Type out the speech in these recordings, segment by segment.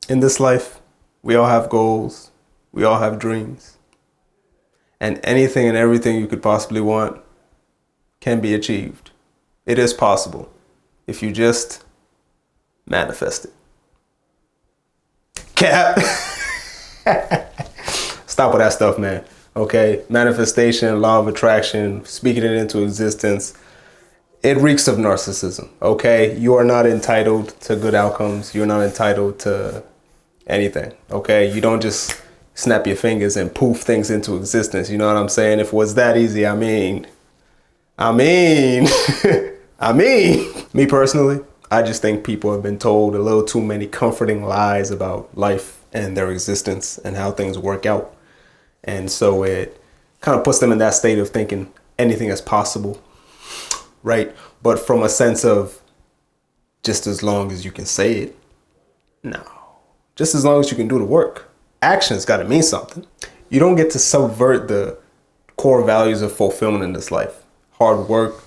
In this life, we all have goals, we all have dreams, and anything and everything you could possibly want can be achieved. It is possible if you just manifest it. Cap. Stop with that stuff, man. Okay, manifestation, law of attraction, speaking it into existence. It reeks of narcissism, okay? You are not entitled to good outcomes. You're not entitled to anything, okay? You don't just snap your fingers and poof things into existence. You know what I'm saying? If it was that easy, I mean, me personally, I just think people have been told a little too many comforting lies about life and their existence and how things work out. And so it kind of puts them in that state of thinking anything is possible, right? But from a sense of just as long as you can say it, no. Just as long as you can do the work. Action's got to mean something. You don't get to subvert the core values of fulfillment in this life. Hard work,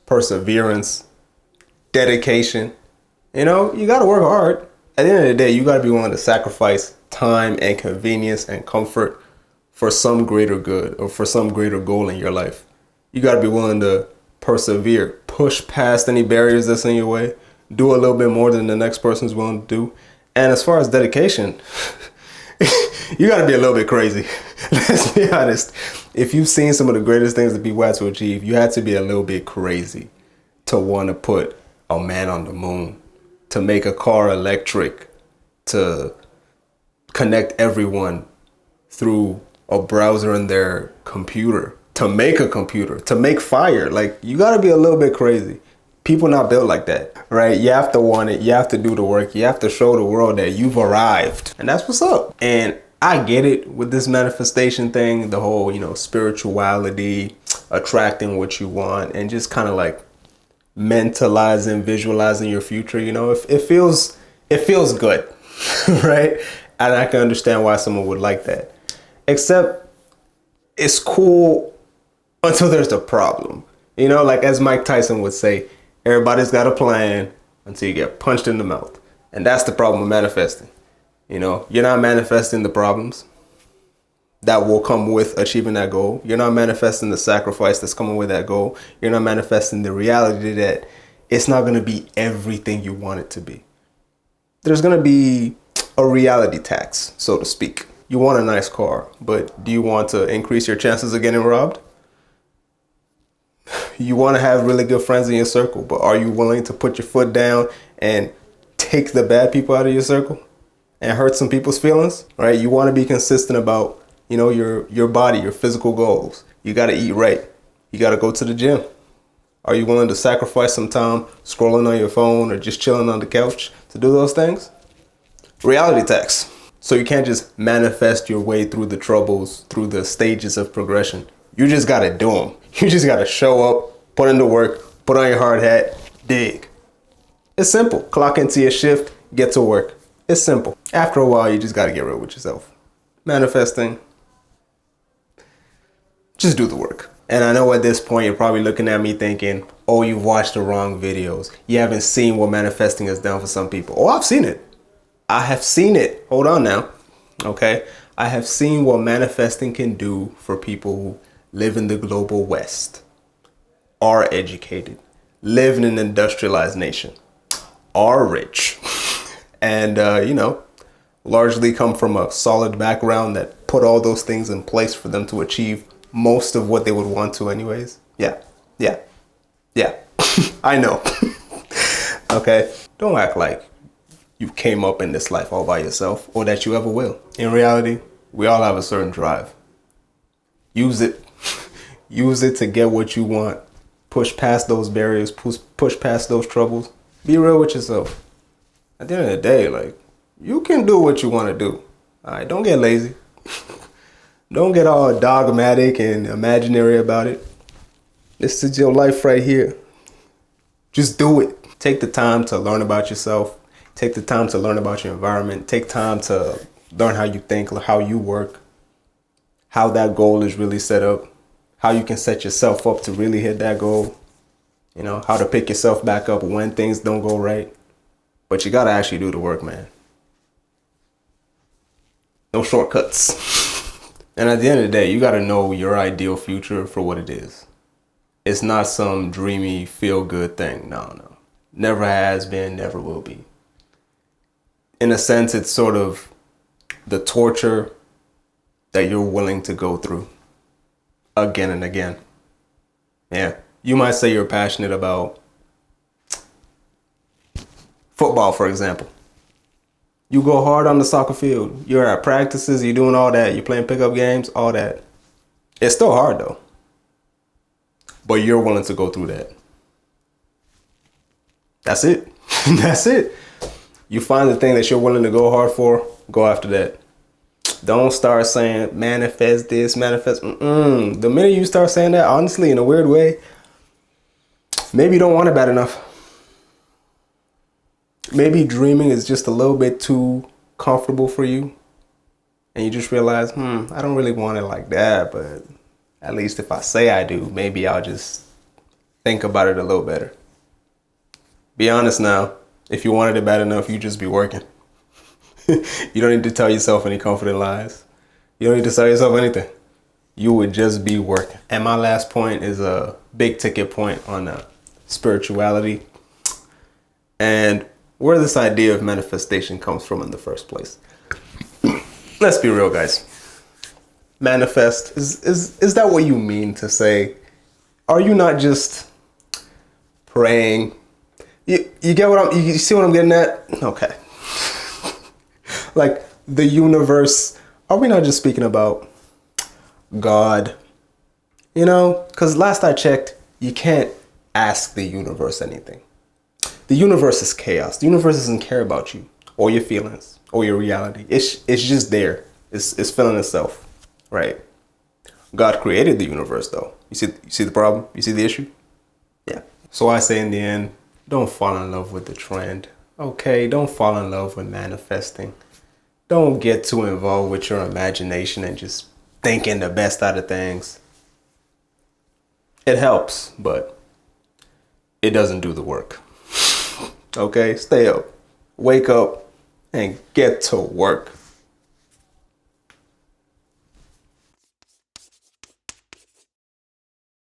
perseverance, dedication. You know, you got to work hard. At the end of the day, you got to be willing to sacrifice time and convenience and comfort for some greater good or for some greater goal in your life. You got to be willing to persevere, push past any barriers that's in your way, do a little bit more than the next person's willing to do. And as far as dedication, you got to be a little bit crazy. Let's be honest. If you've seen some of the greatest things that people had to achieve, you had to be a little bit crazy to want to put a man on the moon, to make a car electric, to connect everyone through a browser in their computer, to make a computer, to make fire. Like, you got to be a little bit crazy. People not built like that, right? You have to want it. You have to do the work. You have to show the world that you've arrived. And that's what's up. And I get it with this manifestation thing, the whole, spirituality, attracting what you want, and just kind of like mentalizing, visualizing your future. It feels good, right? And I can understand why someone would like that. Except it's cool until there's a problem. Like as Mike Tyson would say, everybody's got a plan until you get punched in the mouth. And that's the problem with manifesting. You're not manifesting the problems that will come with achieving that goal. You're not manifesting the sacrifice that's coming with that goal. You're not manifesting the reality that it's not going to be everything you want it to be. There's going to be a reality tax, so to speak. You want a nice car, but do you want to increase your chances of getting robbed? You want to have really good friends in your circle, but are you willing to put your foot down and take the bad people out of your circle and hurt some people's feelings, right? You want to be consistent about, your body, your physical goals. You got to eat right. You got to go to the gym. Are you willing to sacrifice some time scrolling on your phone or just chilling on the couch to do those things? Reality tax. So you can't just manifest your way through the troubles, through the stages of progression. You just got to do them. You just got to show up, put in the work, put on your hard hat, dig. It's simple. Clock into your shift, get to work. It's simple. After a while, you just got to get real with yourself. Manifesting, just do the work. And I know at this point, you're probably looking at me thinking, oh, you've watched the wrong videos. You haven't seen what manifesting has done for some people. Oh, I've seen it. I have seen it. Hold on now. Okay. I have seen what manifesting can do for people who live in the global West, are educated, live in an industrialized nation, are rich, and, largely come from a solid background that put all those things in place for them to achieve most of what they would want to anyways. Yeah. I know. Okay. Don't act like you came up in this life all by yourself or that you ever will. In reality, we all have a certain drive. Use it. Use it to get what you want. Push past those barriers, push past those troubles. Be real with yourself. At the end of the day, you can do what you want to do. All right, don't get lazy. Don't get all dogmatic and imaginary about it. This is your life right here. Just do it. Take the time to learn about yourself. Take the time to learn about your environment. Take time to learn how you think, how you work, how that goal is really set up, how you can set yourself up to really hit that goal, how to pick yourself back up when things don't go right. But you got to actually do the work, man. No shortcuts. And at the end of the day, you got to know your ideal future for what it is. It's not some dreamy, feel-good thing. No. Never has been, never will be. In a sense, it's sort of the torture that you're willing to go through again and again. Yeah. You might say you're passionate about football, for example. You go hard on the soccer field. You're at practices, you're doing all that. You're playing pickup games, all that. It's still hard though. But you're willing to go through that. That's it. That's it. You find the thing that you're willing to go hard for, go after that. Don't start saying manifest this, manifest. The minute you start saying that, honestly, in a weird way, maybe you don't want it bad enough. Maybe dreaming is just a little bit too comfortable for you. And you just realize, I don't really want it like that. But at least if I say I do, maybe I'll just think about it a little better. Be honest now. If you wanted it bad enough, you just be working. You don't need to tell yourself any confident lies. You don't need to tell yourself anything. You would just be working. And my last point is a big ticket point on spirituality and where this idea of manifestation comes from in the first place. Let's be real, guys. Manifest, is that what you mean to say? Are you not just praying? You get what you see what I'm getting at? Okay. Like the universe, are we not just speaking about God? You know, because last I checked, you can't ask the universe anything. The universe is chaos. The universe doesn't care about you or your feelings or your reality. It's just there. It's filling itself, right? God created the universe, though. You see the problem? You see the issue? Yeah. So I say in the end, don't fall in love with the trend. Okay, don't fall in love with manifesting. Don't get too involved with your imagination and just thinking the best out of things. It helps, but it doesn't do the work. Okay, stay up, wake up, and get to work.